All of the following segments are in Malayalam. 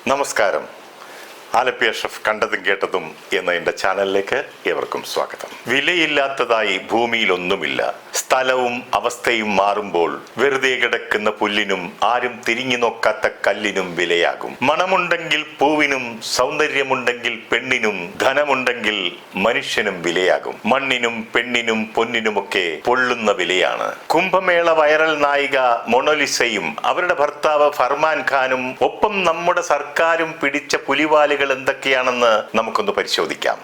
നമസ്കാരം. ആലപ്പി അഷ്റഫ് കണ്ടതും കേട്ടതും എന്ന എൻ്റെ ചാനലിലേക്ക് ഏവർക്കും സ്വാഗതം. വിലയില്ലാത്തതായി ഭൂമിയിലൊന്നുമില്ല. സ്ഥലവും അവസ്ഥയും മാറുമ്പോൾ വെറുതെ കിടക്കുന്ന പുല്ലിനും ആരും തിരിഞ്ഞു നോക്കാത്ത കല്ലിനും വിലയാകും. മണമുണ്ടെങ്കിൽ പൂവിനും, സൗന്ദര്യമുണ്ടെങ്കിൽ പെണ്ണിനും, ധനമുണ്ടെങ്കിൽ മനുഷ്യനും വിലയാകും. മണ്ണിനും പെണ്ണിനും പൊന്നിനുമൊക്കെ പൊള്ളുന്ന വിലയാണ്. കുംഭമേള വൈറൽ നായിക മൊണോലിസയും അവരുടെ ഭർത്താവ് ഫർമാൻ ഖാനും ഒപ്പം നമ്മുടെ സർക്കാരും പിടിച്ച പുലിവാലുകൾ എന്തൊക്കെയാണെന്ന് നമുക്കൊന്ന് പരിശോധിക്കാം.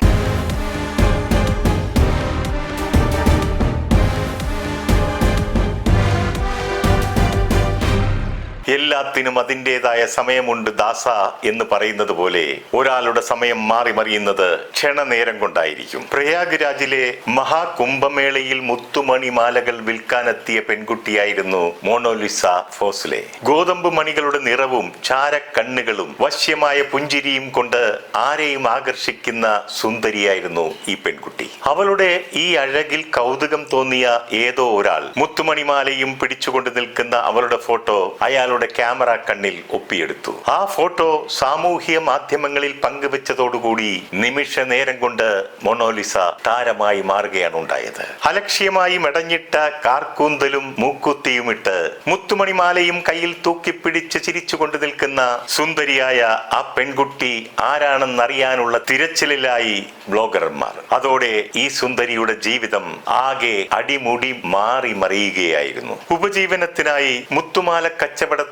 എല്ലാത്തിനും അതിൻ്റെതായ സമയമുണ്ട് ദാസ എന്ന് പറയുന്നത് പോലെ ഒരാളുടെ സമയം മാറി മറിയുന്നത് ക്ഷണനേരം കൊണ്ടായിരിക്കും. പ്രയാഗ്രാജിലെ മഹാകുംഭമേളയിൽ മുത്തുമണിമാലകൾ വിൽക്കാനെത്തിയ പെൺകുട്ടിയായിരുന്നു മൊണോലിസ ഫോസ്ലെ. ഗോതമ്പ് മണികളുടെ നിറവും ചാരക്കണ്ണുകളും വശ്യമായ പുഞ്ചിരിയും കൊണ്ട് ആരെയും ആകർഷിക്കുന്ന സുന്ദരിയായിരുന്നു ഈ പെൺകുട്ടി. അവളുടെ ഈ അഴകിൽ കൗതുകം തോന്നിയ ഏതോ ഒരാൾ മുത്തുമണിമാലയും പിടിച്ചുകൊണ്ട് നിൽക്കുന്ന അവളുടെ ഫോട്ടോ അയാളുടെ ക്യാമറ കണ്ണിൽ ഒപ്പിയെടുത്തു. ആ ഫോട്ടോ സാമൂഹ്യ മാധ്യമങ്ങളിൽ പങ്കുവെച്ചതോടുകൂടി നിമിഷ നേരം കൊണ്ട് മൊണോലിസ താരമായി മാറുകയാണ് ഉണ്ടായത്. അലക്ഷ്യമായി മെടഞ്ഞിട്ട കാർക്കൂന്തലും മൂക്കുത്തിയുമിട്ട് മുത്തുമണിമാലയും കയ്യിൽ തൂക്കിപ്പിടിച്ച് ചിരിച്ചുകൊണ്ട് നിൽക്കുന്ന സുന്ദരിയായ ആ പെൺകുട്ടി ആരാണെന്നറിയാനുള്ള തിരച്ചിലിലായി ബ്ലോഗർമാർ. അതോടെ ഈ സുന്ദരിയുടെ ജീവിതം ആകെ അടിമുടി മാറി മറിയുകയായിരുന്നു. ഉപജീവനത്തിനായി മുത്തുമാല കച്ചവടത്തിന്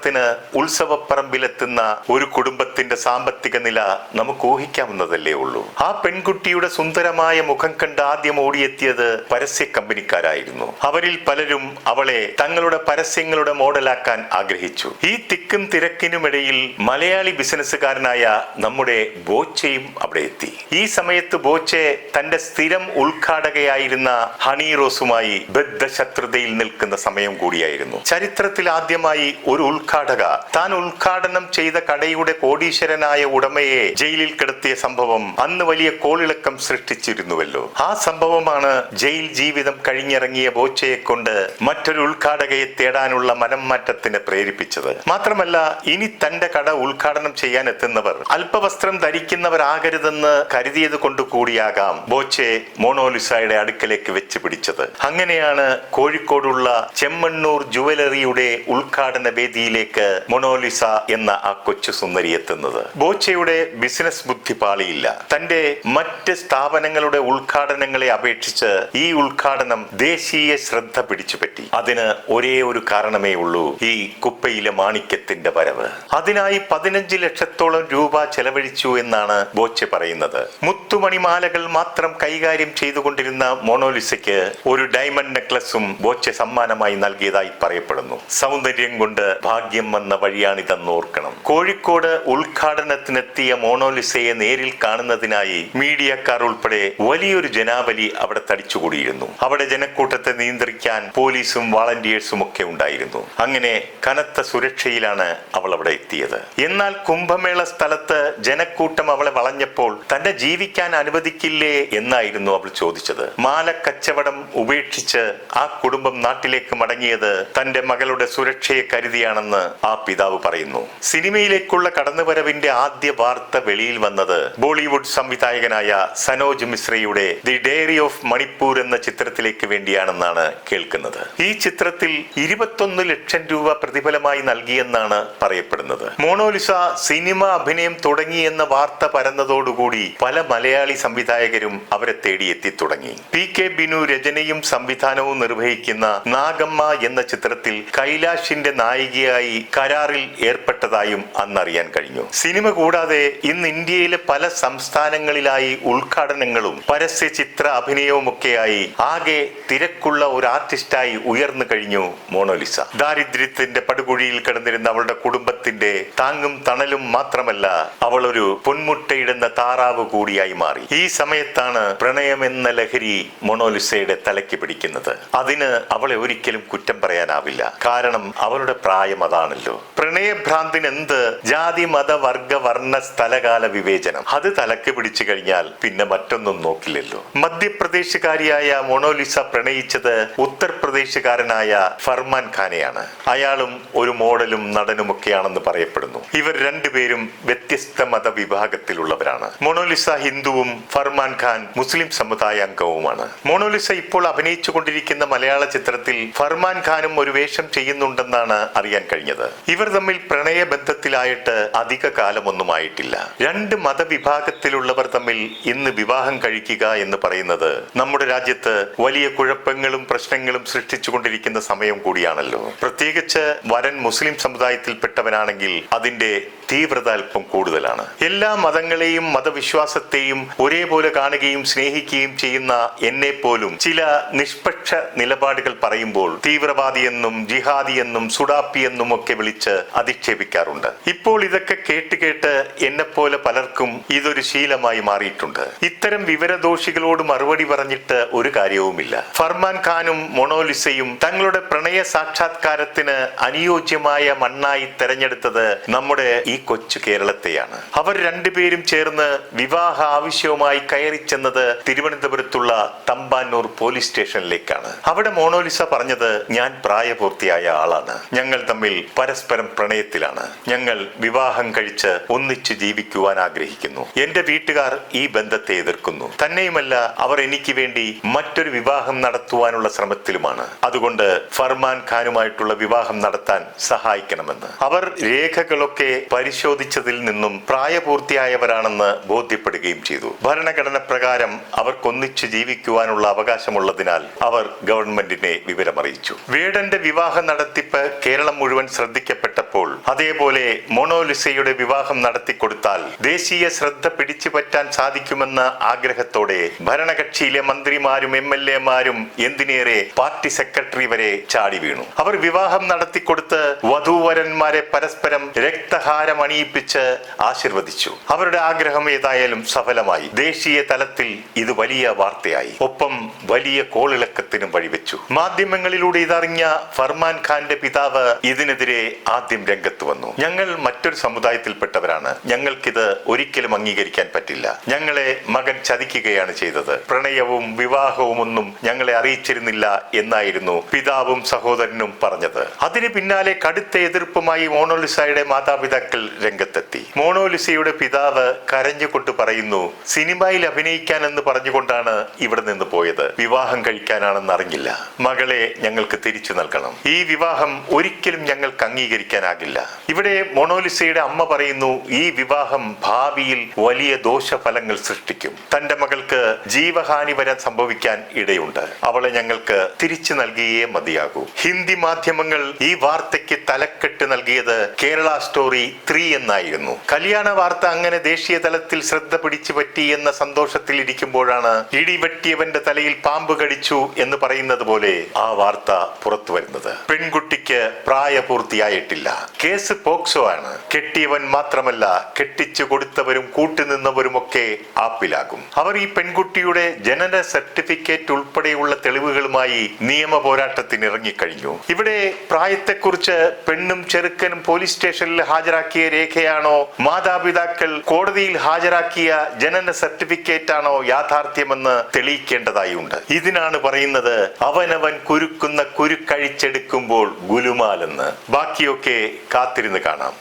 ഉത്സവപ്പറമ്പിലെത്തുന്ന ഒരു കുടുംബത്തിന്റെ സാമ്പത്തിക നില നമുക്ക് ഊഹിക്കാവുന്നതല്ലേ ഉള്ളൂ. ആ പെൺകുട്ടിയുടെ സുന്ദരമായ മുഖം കണ്ട് ആദ്യം ഓടിയെത്തിയത് പരസ്യ കമ്പനിക്കാരായിരുന്നു. അവരിൽ പലരും അവളെ തങ്ങളുടെ പരസ്യങ്ങളുടെ മോഡലാക്കാൻ ആഗ്രഹിച്ചു. ഈ തിക്കും തിരക്കിനുമിടയിൽ മലയാളി ബിസിനസ്സുകാരനായ നമ്മുടെ ബോച്ചയും അവിടെ എത്തി. ഈ സമയത്ത് ബോച്ചെ തന്റെ സ്ഥിരം ഉദ്ഘാടകയായിരുന്ന ഹണി റോസുമായി ബദ്ധശത്രുതയിൽ നിൽക്കുന്ന സമയം കൂടിയായിരുന്നു. ചരിത്രത്തിൽ ആദ്യമായി ഒരു ഉദ്ഘാടക താൻ ഉദ്ഘാടനം ചെയ്ത കടയുടെ കോടീശ്വരനായ ഉടമയെ ജയിലിൽ കിടത്തിയ സംഭവം അന്ന് വലിയ കോളിളക്കം സൃഷ്ടിച്ചിരുന്നുവല്ലോ. ആ സംഭവമാണ് ജയിൽ ജീവിതം കഴിഞ്ഞിറങ്ങിയ ബോച്ചയെ കൊണ്ട് മറ്റൊരു ഉദ്ഘാടകയെ തേടാനുള്ള മനംമാറ്റത്തിന് പ്രേരിപ്പിച്ചത്. മാത്രമല്ല, ഇനി തന്റെ കട ഉദ്ഘാടനം ചെയ്യാൻ എത്തുന്നവർ അല്പവസ്ത്രം ധരിക്കുന്നവരാകരുതെന്ന് കരുതിയത് കൊണ്ട് കൂടിയാകാം ബോച്ചെ മൊണോലിസയുടെ അടുക്കലേക്ക് വെച്ച് പിടിച്ചത്. അങ്ങനെയാണ് കോഴിക്കോടുള്ള ചെമ്മണ്ണൂർ ജുവലറിയുടെ ഉദ്ഘാടന വേദിയിലേക്ക് മൊണോലിസ എന്ന ആ കൊച്ചു സുന്ദരി എത്തുന്നത്. ബോച്ചയുടെ ബിസിനസ് ബുദ്ധി പാളിയില്ല. തന്റെ മറ്റ് സ്ഥാപനങ്ങളുടെ ഉദ്ഘാടനങ്ങളെ അപേക്ഷിച്ച് ഈ ഉദ്ഘാടനം ദേശീയ ശ്രദ്ധ പിടിച്ചുപറ്റി. അതിന് ഒരേ ഒരു കാരണമേ ഉള്ളൂ, ഈ കുപ്പയിലെ മാണിക്യത്തിന്റെ വരവ്. അതിനായി 15 ലക്ഷത്തോളം രൂപ ചെലവഴിച്ചു എന്നാണ് ബോച്ചെ പറയുന്നത്. മുത്തുമണിമാലകൾ മാത്രം കൈകാര്യം ചെയ്തുകൊണ്ടിരുന്ന മൊണോലിസയ്ക്ക് ഒരു ഡയമണ്ട് നെക്ലസും ബോച്ചെ സമ്മാനമായി നൽകിയതായി പറയപ്പെടുന്നു. സൗന്ദര്യം കൊണ്ട് ഭാഗ്യം വന്ന വഴിയാണിതെന്ന് ഓർക്കണം. കോഴിക്കോട് ഉദ്ഘാടനത്തിനെത്തിയ മൊണോലിസയെ നേരിൽ കാണുന്നതിനായി മീഡിയക്കാർ ഉൾപ്പെടെ വലിയൊരു ജനാവലി അവിടെ തടിച്ചുകൂടിയിരുന്നു. അവിടെ ജനക്കൂട്ടത്തെ നിയന്ത്രിക്കാൻ പോലീസും വളണ്ടിയേഴ്സും ഒക്കെ ഉണ്ടായിരുന്നു. അങ്ങനെ കനത്ത സുരക്ഷയിലാണ് അവൾ അവിടെ എത്തിയത്. എന്നാൽ കുംഭമേള സ്ഥലത്ത് ജനക്കൂട്ടം അവളെ വളഞ്ഞപ്പോൾ തന്നെ ജീവിക്കാൻ അനുവദിക്കില്ലേ എന്നായിരുന്നു അവൾ ചോദിച്ചത്. മാല കച്ചവടം ഉപേക്ഷിച്ച് ആ കുടുംബം നാട്ടിലേക്ക് മടങ്ങിയത് തന്റെ മകളുടെ സുരക്ഷയെ കരുതിയാണെന്ന് ആ പിതാവ് പറയുന്നു. സിനിമയിലേക്കുള്ള കടന്നുവരവിന്റെ ആദ്യ വാർത്ത വെളിയിൽ വന്നത് ബോളിവുഡ് സംവിധായകനായ സനോജ് മിശ്രയുടെ ദി ഡയറി ഓഫ് മണിപ്പൂർ എന്ന ചിത്രത്തിലേക്ക് വേണ്ടിയാണെന്നാണ് കേൾക്കുന്നത്. ഈ ചിത്രത്തിൽ 21 ലക്ഷം രൂപ പ്രതിഫലമായി നൽകിയെന്നാണ് പറയപ്പെടുന്നത്. മൊണോലിസ സിനിമ അഭിനയം തുടങ്ങിയെന്ന വാർത്ത പരന്നതോടുകൂടി പല മലയാളി സംവിധായകരും അവരെ തേടിയെത്തി തുടങ്ങി. PK ബിനു രചനയും സംവിധാനവും നിർവഹിക്കുന്ന നാഗമ്മ എന്ന ചിത്രത്തിൽ കൈലാഷിന്റെ നായികയായി കരാറിൽ ഏർപ്പെട്ടതായും അന്നറിയാൻ കഴിഞ്ഞു. സിനിമ കൂടാതെ ഇന്ന് ഇന്ത്യയിലെ പല സംസ്ഥാനങ്ങളിലായി ഉദ്ഘാടനങ്ങളും പരസ്യ ചിത്ര അഭിനയവുമൊക്കെയായി ആകെ തിരക്കുള്ള ഒരു ആർട്ടിസ്റ്റായി ഉയർന്നു കഴിഞ്ഞു മൊണോലിസ. ദാരിദ്ര്യത്തിന്റെ പടുകുഴിയിൽ കിടന്നിരുന്ന അവളുടെ കുടുംബത്തിന്റെ താങ്ങും തണലും മാത്രമല്ല, അവൾ ഒരു പൊന്മുട്ടയിടുന്ന താറാവ് കൂടിയായി മാറി. ഈ സമയത്താണ് പ്രണയമെന്ന ലഹരി മൊണോലിസയുടെ തലയ്ക്ക് പിടിക്കുന്നത്. അതിന് അവളെ ഒരിക്കലും കുറ്റം പറയാനാവില്ല. കാരണം അവളുടെ പ്രായം അതാണല്ലോ. പ്രണയഭ്രാന്തിന് എന്ത് ജാതി മത വർഗ വർണ്ണ സ്ഥലകാല വിവേചനം? അത് തലക്ക് പിടിച്ചു കഴിഞ്ഞാൽ പിന്നെ മറ്റൊന്നും നോക്കില്ലല്ലോ. മധ്യപ്രദേശുകാരിയായ മൊണോലിസ പ്രണയിച്ചത് ഉത്തർപ്രദേശുകാരനായ ഫർമാൻ ഖാനെയാണ്. അയാളും ഒരു മോഡലും നടനുമൊക്കെയാണെന്ന് പറയപ്പെടുന്നു. ഇവർ രണ്ടുപേരും വ്യത്യസ്ത മതവിഭാഗത്തിലുള്ളവരാണ്. മൊണോലിസ ഹിന്ദുവും ഫർമാൻ ഖാൻ മുസ്ലിം സമുദായ അംഗവുമാണ്. മൊണോലിസ ഇപ്പോൾ അഭിനയിച്ചു കൊണ്ടിരിക്കുന്ന മലയാള ചിത്രത്തിൽ ഫർമാൻ ഖാനും ഒരു വേഷം ചെയ്യുന്നുണ്ടെന്നാണ് അറിയാൻ കഴിഞ്ഞത്. ഇവർ തമ്മിൽ പ്രണയബന്ധത്തിലായിട്ട് അധിക കാലമൊന്നുമായിട്ടില്ല. രണ്ട് മതവിഭാഗത്തിലുള്ളവർ തമ്മിൽ ഇന്ന് വിവാഹം കഴിക്കുക എന്ന് പറയുന്നത് നമ്മുടെ രാജ്യത്ത് വലിയ കുഴപ്പങ്ങളും പ്രശ്നങ്ങളും സൃഷ്ടിച്ചുകൊണ്ടിരിക്കുന്ന സമയം കൂടിയാണല്ലോ. പ്രത്യേകിച്ച് വരൻ മുസ്ലിം സമുദായത്തിൽപ്പെട്ടവനാണെങ്കിൽ അതിന്റെ തീവ്രത അല്പം കൂടുതലാണ്. എല്ലാ മതങ്ങളെയും മതവിശ്വാസത്തെയും ഒരേപോലെ കാണുകയും സ്നേഹിക്കുകയും ചെയ്യുന്ന എന്നെ പോലും ചില നിഷ്പക്ഷ നിലപാടുകൾ പറയുമ്പോൾ തീവ്രവാദിയെന്നും ജിഹാദിയെന്നും സുഡാപ്പിയെന്നും ഒക്കെ വിളിച്ച് അധിക്ഷേപിക്കാറുണ്ട്. ഇപ്പോൾ ഇതൊക്കെ കേട്ട് എന്നെപ്പോലെ പലർക്കും ഇതൊരു ശീലമായി മാറിയിട്ടുണ്ട്. ഇത്തരം വിവരദോഷികളോട് മറുപടി പറഞ്ഞിട്ട് ഒരു കാര്യവുമില്ല. ഫർമാൻ ഖാനും മൊണോലിസയും തങ്ങളുടെ പ്രണയ സാക്ഷാത്കാരത്തിന് അനുയോജ്യമായ മണ്ണായി തെരഞ്ഞെടുത്തത് നമ്മുടെ ഈ കൊച്ചു കേരളത്തെയാണ്. അവർ രണ്ടുപേരും ചേർന്ന് വിവാഹ ആവശ്യവുമായി കയറി ചെന്നത് തിരുവനന്തപുരത്തുള്ള തമ്പാനൂർ പോലീസ് സ്റ്റേഷനിലേക്കാണ്. അവിടെ മൊണോലിസ പറഞ്ഞത്, ഞാൻ പ്രായപൂർത്തിയായ ആളാണ്, ഞങ്ങൾ തമ്മിൽ പരസ്പരം പ്രണയത്തിലാണ്, ഞങ്ങൾ വിവാഹം കഴിച്ച് ഒന്നിച്ച് ജീവിക്കുവാൻ ആഗ്രഹിക്കുന്നു, എന്റെ വീട്ടുകാർ ഈ ബന്ധത്തെ എതിർക്കുന്നു, തന്നെയുമല്ല അവർ എനിക്ക് വേണ്ടി മറ്റൊരു വിവാഹം നടത്തുവാനുള്ള ശ്രമത്തിലുമാണ്, അതുകൊണ്ട് ഫർമാൻ ഖാനുമായിട്ടുള്ള വിവാഹം നടത്താൻ സഹായിക്കണമെന്ന്. അവർ രേഖകളൊക്കെ പരിശോധിച്ചതിൽ നിന്നും പ്രായപൂർത്തിയായവരാണെന്ന് ബോധ്യപ്പെടുകയും ചെയ്തു. ഭരണഘടന പ്രകാരം അവർക്കൊന്നിച്ച് ജീവിക്കുവാനുള്ള അവകാശമുള്ളതിനാൽ അവർ ഗവൺമെന്റിനെ വിവരമറിയിച്ചു. വേടന്റെ വിവാഹ നടത്തിപ്പ് കേരളം മുഴുവൻ ശ്രദ്ധിക്കപ്പെട്ടപ്പോൾ അതേപോലെ മൊണോലിസയുടെ വിവാഹം നടത്തിക്കൊടുത്താൽ ദേശീയ ശ്രദ്ധ പിടിച്ചുപറ്റാൻ സാധിക്കുമെന്ന ആഗ്രഹത്തോടെ ഭരണകക്ഷിയിലെ മന്ത്രിമാരും MLA-മാരും എന്തിനേറെ പാർട്ടി സെക്രട്ടറി വരെ ചാടി വീണു. അവർ വിവാഹം നടത്തിക്കൊടുത്ത് വധൂവരന്മാരെ പരസ്പരം രക്തഹാരം അണിയിപ്പിച്ച് ആശീർവദിച്ചു. അവരുടെ ആഗ്രഹം ഏതായാലും സഫലമായി. ദേശീയ തലത്തിൽ ഇത് വലിയ വാർത്തയായി. ഒപ്പം വലിയ കോളിളക്കത്തിനും വഴിവെച്ചു. മാധ്യമങ്ങളിലൂടെ ഇതറിഞ്ഞ ഫർമാൻ ഖാന്റെ പിതാവ് ഇതിനെതിരെ ആദ്യം രംഗത്ത് വന്നു. ഞങ്ങൾ മറ്റൊരു സമുദായത്തിൽപ്പെട്ടവരാണ്, ഞങ്ങൾക്കിത് ഒരിക്കലും അംഗീകരിക്കാൻ പറ്റില്ല, ഞങ്ങളെ മകൻ ചതിക്കുകയാണ് ചെയ്തത്, പ്രണയവും വിവാഹവും ഒന്നും ഞങ്ങളെ അറിയിച്ചിരുന്നില്ല എന്നായിരുന്നു പിതാവും സഹോദരനും പറഞ്ഞത്. അതിന് പിന്നാലെ കടുത്ത എതിർപ്പുമായി മൊണോലിസയുടെ മാതാപിതാക്കൾ രംഗത്തെത്തി. മൊണോലിസയുടെ പിതാവ് കരഞ്ഞുകൊണ്ട് പറയുന്നു, സിനിമയിൽ അഭിനയിക്കാൻ എന്ന് പറഞ്ഞുകൊണ്ടാണ് ഇവിടെ നിന്ന് പോയത്, വിവാഹം കഴിക്കാനാണെന്ന് അറിഞ്ഞില്ല, മകളെ ഞങ്ങൾക്ക് തിരിച്ചു നൽകണം, ഈ വിവാഹം ഒരിക്കലും ഞങ്ങൾക്ക് അംഗീകരിക്കാനാകില്ല. ഇവിടെ മൊണോലിസയുടെ അമ്മ പറയുന്നു, ഈ വിവാഹം ഭാവിയിൽ വലിയ ദോഷഫലങ്ങൾ സൃഷ്ടിക്കും, തന്റെ മകൾക്ക് ജീവഹാനി വരെ സംഭവിക്കാൻ ഇടയുണ്ട്, അവളെ ഞങ്ങൾക്ക് തിരിച്ചു നൽകിയേ മതിയാകൂ. ഹിന്ദി മാധ്യമങ്ങൾ ഈ വാർത്തയ്ക്ക് തലക്കെട്ട് നൽകിയത് കേരള സ്റ്റോറി 3 എന്നായിരുന്നു. കല്യാണ വാർത്ത അങ്ങനെ ദേശീയ തലത്തിൽ ശ്രദ്ധ പിടിച്ചു പറ്റി എന്ന സന്തോഷത്തിൽ ഇരിക്കുമ്പോഴാണ് ഇടിവെട്ടിയവന്റെ തലയിൽ പാമ്പ് കടിച്ചു എന്ന് പറയുന്നത് പോലെ ആ വാർത്ത പുറത്തു വരുന്നത്. പെൺകുട്ടിക്ക് പ്രായപൂർത്തിയായിട്ടില്ല, കേസ് പോക്സോ ആണ്. കെട്ടിയവൻ മാത്രമല്ല, കെട്ടിച്ചു കൊടുത്തവരും കൂട്ടുനിന്നവരുമൊക്കെ ആപ്പിലാകും. അവർ ഈ പെൺകുട്ടിയുടെ ജനന സർട്ടിഫിക്കറ്റ് ഉൾപ്പെടെയുള്ള തെളിവുകളുമായി നിയമ പോരാട്ടത്തിന് ഇറങ്ങിക്കഴിഞ്ഞു. ഇവിടെ പ്രായത്തെക്കുറിച്ച് പെണ്ണും ചെറുക്കനും പോലീസ് സ്റ്റേഷനിൽ ഹാജരാക്കിയ രേഖയാണോ, മാതാപിതാക്കൾ കോടതിയിൽ ഹാജരാക്കിയ ജനന സർട്ടിഫിക്കറ്റ് ആണോ യാഥാർത്ഥ്യമെന്ന് തെളിയിക്കേണ്ടതായുണ്ട്. ഇതിനാണ് പറയുന്നത്, അവനവൻ കുരുക്കുന്ന കുരുക്കഴിച്ചെടുക്കുമ്പോൾ ഗുലുമാലെന്ന്. ബാക്കിയൊക്കെ കാത്തിരുന്ന് കാണാം.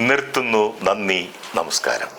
നിർത്തുന്നു. നന്ദി, നമസ്കാരം.